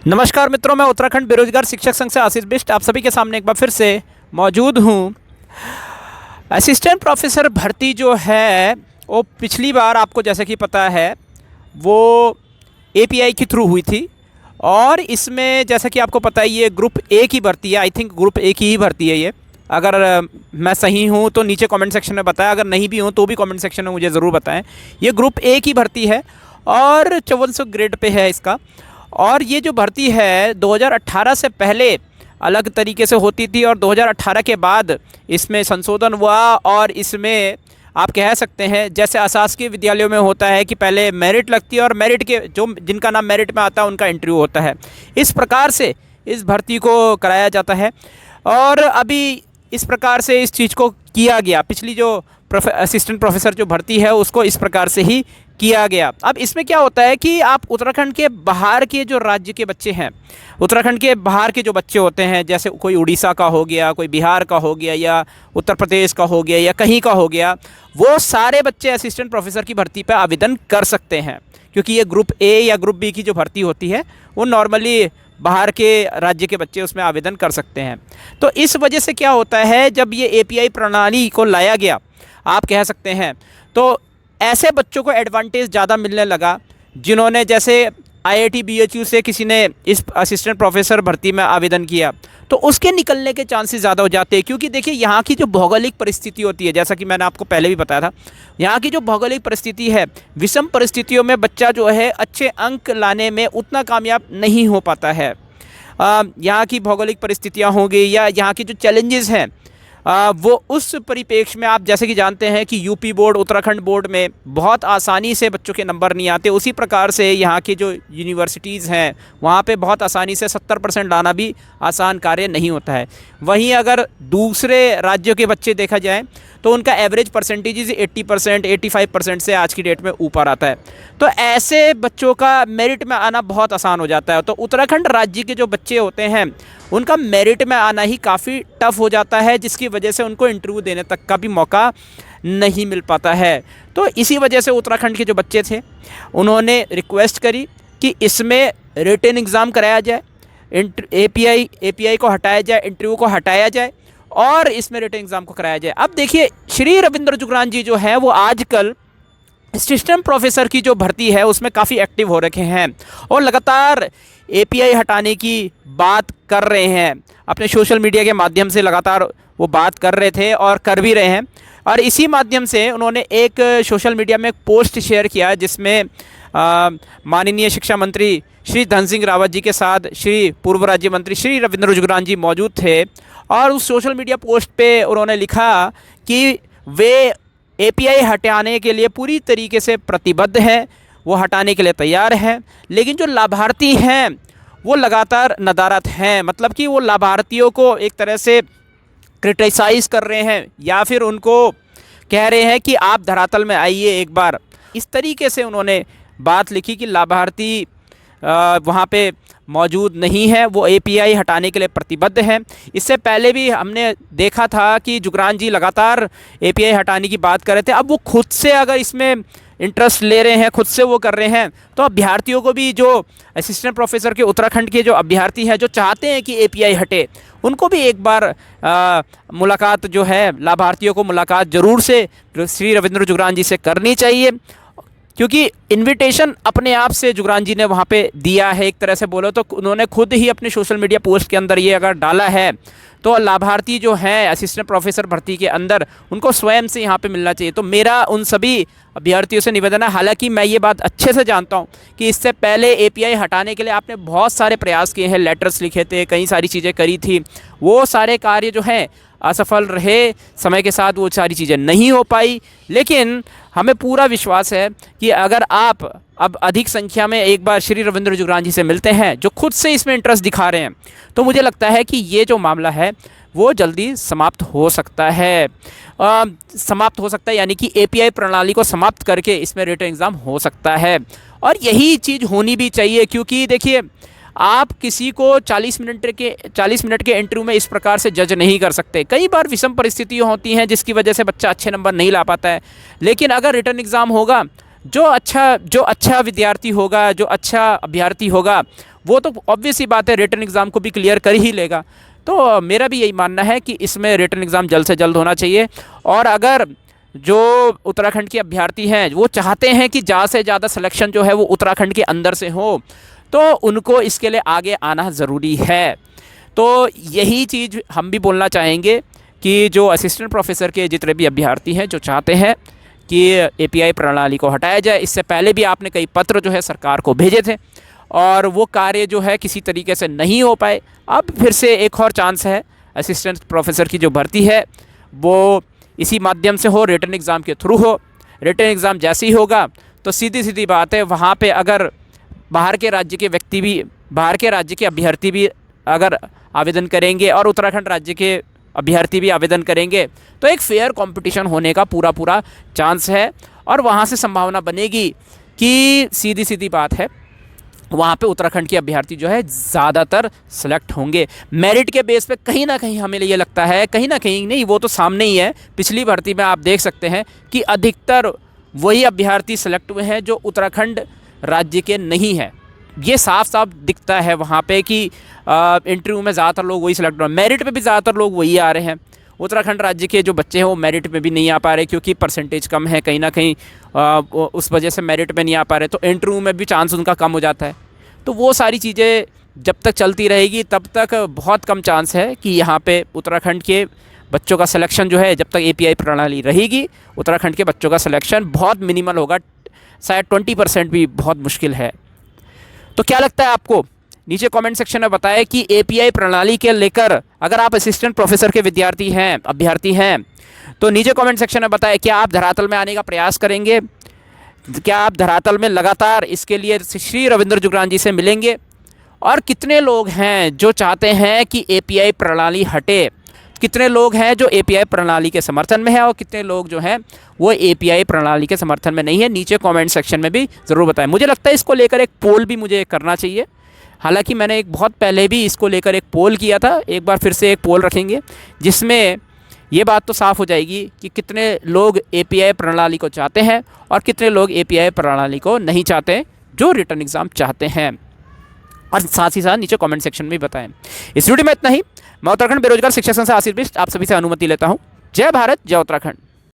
नमस्कार मित्रों, मैं उत्तराखंड बेरोजगार शिक्षक संघ से आशीष बिष्ट आप सभी के सामने एक बार फिर से मौजूद हूँ। असिस्टेंट प्रोफेसर भर्ती जो है वो पिछली बार आपको जैसे कि पता है वो एपीआई के थ्रू हुई थी और इसमें जैसा कि आपको पता है ये ग्रुप ए की भर्ती है। आई थिंक ग्रुप ए की ही भर्ती है ये। अगर मैं सही हूँ तो नीचे कमेंट सेक्शन में बताएं, अगर नहीं भी हूँ तो भी कमेंट सेक्शन में मुझे ज़रूर बताएं। ये ग्रुप ए की भर्ती है और 5400 ग्रेड पे है इसका। और ये जो भर्ती है 2018 से पहले अलग तरीके से होती थी और 2018 के बाद इसमें संशोधन हुआ और इसमें आप कह सकते हैं जैसे अशासकीय विद्यालयों में होता है कि पहले मेरिट लगती है और मेरिट के जो जिनका नाम मेरिट में आता है उनका इंटरव्यू होता है। इस प्रकार से इस भर्ती को कराया जाता है और अभी इस प्रकार से इस चीज़ को किया गया। पिछली जो असिस्टेंट प्रोफेसर जो भर्ती है उसको इस प्रकार से ही किया गया। अब इसमें क्या होता है कि आप उत्तराखंड के बाहर के जो राज्य के बच्चे हैं, उत्तराखंड के बाहर के जो बच्चे होते हैं, जैसे कोई उड़ीसा का हो गया, कोई बिहार का हो गया या उत्तर प्रदेश का हो गया या कहीं का हो गया, वो सारे बच्चे असिस्टेंट प्रोफेसर की भर्ती पर आवेदन कर सकते हैं। क्योंकि ये ग्रुप ए या ग्रुप बी की जो भर्ती होती है वो नॉर्मली बाहर के राज्य के बच्चे उसमें आवेदन कर सकते हैं। तो इस वजह से क्या होता है, जब ये एपीआई प्रणाली को लाया गया आप कह सकते हैं, तो ऐसे बच्चों को एडवांटेज ज़्यादा मिलने लगा जिन्होंने जैसे आईआईटी बीएचयू से किसी ने इस असिस्टेंट प्रोफेसर भर्ती में आवेदन किया तो उसके निकलने के चांसेस ज़्यादा हो जाते हैं। क्योंकि देखिए यहाँ की जो भौगोलिक परिस्थिति होती है, जैसा कि मैंने आपको पहले भी बताया था, यहाँ की जो भौगोलिक परिस्थिति है, विषम परिस्थितियों में बच्चा जो है अच्छे अंक लाने में उतना कामयाब नहीं हो पाता है। यहाँ की भौगोलिक परिस्थितियाँ होंगी या यहाँ की जो चैलेंजेस हैं वो उस परिप्रेक्ष्य में आप जैसे कि जानते हैं कि यूपी बोर्ड उत्तराखंड बोर्ड में बहुत आसानी से बच्चों के नंबर नहीं आते। उसी प्रकार से यहाँ की जो यूनिवर्सिटीज़ हैं वहाँ पे बहुत आसानी से 70% लाना भी आसान कार्य नहीं होता है। वहीं अगर दूसरे राज्यों के बच्चे देखा जाए तो उनका एवरेज परसेंटेज 80% 85% से आज की डेट में ऊपर आता है। तो ऐसे बच्चों का मेरिट में आना बहुत आसान हो जाता है। तो उत्तराखंड राज्य के जो बच्चे होते हैं उनका मेरिट में आना ही काफ़ी टफ हो जाता है, जिसकी वजह से उनको इंटरव्यू देने तक का भी मौका नहीं मिल पाता है। तो इसी वजह से उत्तराखंड के जो बच्चे थे उन्होंने रिक्वेस्ट करी कि इसमें रिटन एग्ज़ाम कराया जाए, एपीआई को हटाया जाए, इंटरव्यू को हटाया जाए और इसमें रिटन एग्ज़ाम को कराया जाए। अब देखिए श्री रविंद्र जुगरान जी जो है वो आजकल असिस्टेंट प्रोफेसर की जो भर्ती है उसमें काफ़ी एक्टिव हो रखे हैं और लगातार एपीआई हटाने की बात कर रहे हैं। अपने सोशल मीडिया के माध्यम से लगातार वो बात कर रहे थे और कर भी रहे हैं। और इसी माध्यम से उन्होंने एक सोशल मीडिया में एक पोस्ट शेयर किया जिसमें माननीय शिक्षा मंत्री श्री धन सिंह रावत जी के साथ श्री पूर्व राज्य मंत्री श्री रविंद्र जुगरान जी मौजूद थे। और उस सोशल मीडिया पोस्ट पे उन्होंने लिखा कि वे एपीआई हटाने के लिए पूरी तरीके से प्रतिबद्ध हैं, वो हटाने के लिए तैयार हैं, लेकिन जो लाभार्थी हैं वो लगातार नदारद हैं। मतलब कि वो लाभार्थियों को एक तरह से क्रिटिसाइज़ कर रहे हैं या फिर उनको कह रहे हैं कि आप धरातल में आइए एक बार। इस तरीके से उन्होंने बात लिखी कि लाभार्थी वहाँ पे मौजूद नहीं है, वो एपीआई हटाने के लिए प्रतिबद्ध हैं। इससे पहले भी हमने देखा था कि जुगरान जी लगातार एपीआई हटाने की बात कर रहे थे। अब वो खुद से अगर इसमें इंटरेस्ट ले रहे हैं, खुद से वो कर रहे हैं, तो अभ्यर्थियों को भी जो असिस्टेंट प्रोफेसर के उत्तराखंड के जो अभ्यर्थी हैं जो चाहते हैं कि एपीआई हटे, उनको भी एक बार मुलाकात जो है लाभार्थियों को मुलाकात ज़रूर से श्री रविंद्र जुगरान जी से करनी चाहिए। क्योंकि इनविटेशन अपने आप से जुगरान जी ने वहाँ पे दिया है, एक तरह से बोलो तो उन्होंने खुद ही अपने सोशल मीडिया पोस्ट के अंदर ये अगर डाला है तो लाभार्थी जो हैं असिस्टेंट प्रोफेसर भर्ती के अंदर उनको स्वयं से यहाँ पे मिलना चाहिए। तो मेरा उन सभी अभ्यर्थियों से निवेदन है, हालांकि मैं ये बात अच्छे से जानता हूँ कि इससे पहले एपीआई हटाने के लिए आपने बहुत सारे प्रयास किए हैं, लेटर्स लिखे थे, कई सारी चीज़ें करी थी, वो सारे कार्य जो हैं असफल रहे, समय के साथ वो सारी चीज़ें नहीं हो पाई। लेकिन हमें पूरा विश्वास है कि अगर आप अब अधिक संख्या में एक बार श्री रविंद्र जुगरान जी से मिलते हैं जो खुद से इसमें इंटरेस्ट दिखा रहे हैं, तो मुझे लगता है कि ये जो मामला है वो जल्दी समाप्त हो सकता है। यानी कि एपीआई प्रणाली को समाप्त करके इसमें रिटन एग्ज़ाम हो सकता है और यही चीज़ होनी भी चाहिए। क्योंकि देखिए आप किसी को 40 मिनट के इंटरव्यू में इस प्रकार से जज नहीं कर सकते। कई बार विषम परिस्थितियाँ होती हैं जिसकी वजह से बच्चा अच्छे नंबर नहीं ला पाता है। लेकिन अगर रिटन एग्ज़ाम होगा जो अच्छा विद्यार्थी होगा, जो अच्छा अभ्यर्थी होगा, वो तो ऑब्वियस ही बात है रिटन एग्ज़ाम को भी क्लियर कर ही लेगा। तो मेरा भी यही मानना है कि इसमें रिटन एग्ज़ाम जल्द से जल्द होना चाहिए। और अगर जो उत्तराखंड के अभ्यर्थी हैं वो चाहते हैं कि ज़्यादा से ज़्यादा सिलेक्शन जो है वो उत्तराखंड के अंदर से हो, तो उनको इसके लिए आगे आना ज़रूरी है। तो यही चीज़ हम भी बोलना चाहेंगे कि जो असिस्टेंट प्रोफेसर के जितने भी अभ्यर्थी हैं जो चाहते हैं कि एपीआई प्रणाली को हटाया जाए, इससे पहले भी आपने कई पत्र जो है सरकार को भेजे थे और वो कार्य जो है किसी तरीके से नहीं हो पाए। अब फिर से एक और चांस है, असिस्टेंट प्रोफेसर की जो भर्ती है वो इसी माध्यम से हो, रिटन एग्ज़ाम के थ्रू हो। रिटन एग्ज़ाम जैसे ही होगा तो सीधी सीधी बात है, वहाँ पे अगर बाहर के राज्य के व्यक्ति भी, बाहर के राज्य के अभ्यर्थी भी अगर आवेदन करेंगे और उत्तराखंड राज्य के अभ्यर्थी भी आवेदन करेंगे तो एक फेयर कंपटीशन होने का पूरा पूरा चांस है। और वहाँ से संभावना बनेगी कि सीधी सीधी बात है, वहाँ पे उत्तराखंड के अभ्यर्थी जो है ज़्यादातर सेलेक्ट होंगे। मेरिट के बेस पे कहीं ना कहीं हमें ये लगता है, कहीं ना कहीं नहीं, वो तो सामने ही है, पिछली भर्ती में आप देख सकते हैं कि अधिकतर वही अभ्यर्थी सेलेक्ट हुए हैं जो उत्तराखंड राज्य के नहीं हैं। ये साफ साफ दिखता है वहाँ पे कि इंटरव्यू में ज़्यादातर लोग वही सेलेक्ट हुए, मेरिट पे भी ज़्यादातर लोग वही आ रहे हैं। उत्तराखंड राज्य के जो बच्चे हैं वो मेरिट में भी नहीं आ पा रहे क्योंकि परसेंटेज कम है, कहीं ना कहीं उस वजह से मेरिट में नहीं आ पा रहे, तो इंटरव्यू में भी चांस उनका कम हो जाता है। तो वो सारी चीज़ें जब तक चलती रहेगी तब तक बहुत कम चांस है कि यहाँ पे उत्तराखंड के बच्चों का सिलेक्शन जो है, जब तक एपीआई प्रणाली रहेगी उत्तराखंड के बच्चों का सिलेक्शन बहुत मिनिमल होगा, शायद 20% भी बहुत मुश्किल है। तो क्या लगता है आपको? नीचे कमेंट सेक्शन में बताएं कि एपीआई प्रणाली के लेकर अगर आप असिस्टेंट प्रोफेसर के विद्यार्थी हैं, अभ्यर्थी हैं, तो नीचे कमेंट सेक्शन में बताएं क्या आप धरातल में आने का प्रयास करेंगे, क्या आप धरातल में लगातार इसके लिए श्री रविंद्र जुगरान जी से मिलेंगे, और कितने लोग हैं जो चाहते हैं कि एपीआई प्रणाली हटे, कितने लोग हैं जो एपीआई प्रणाली के समर्थन में है और कितने लोग जो हैं वो एपीआई प्रणाली के समर्थन में नहीं है। नीचे कमेंट सेक्शन में भी ज़रूर बताएं। मुझे लगता है इसको लेकर एक पोल भी मुझे करना चाहिए, हालांकि मैंने एक बहुत पहले भी इसको लेकर एक पोल किया था, एक बार फिर से एक पोल रखेंगे जिसमें ये बात तो साफ़ हो जाएगी कि कितने लोग एपीआई प्रणाली को चाहते हैं और कितने लोग एपीआई प्रणाली को नहीं चाहते जो रिटर्न एग्ज़ाम चाहते हैं, और साथ ही साथ नीचे कमेंट सेक्शन में भी बताएं। इस वीडियो में इतना ही। मैं उत्तराखंड बेरोजगार शिक्षक संघ से आशीष बिष्ट आप सभी से अनुमति लेता हूँ। जय भारत, जय उत्तराखंड।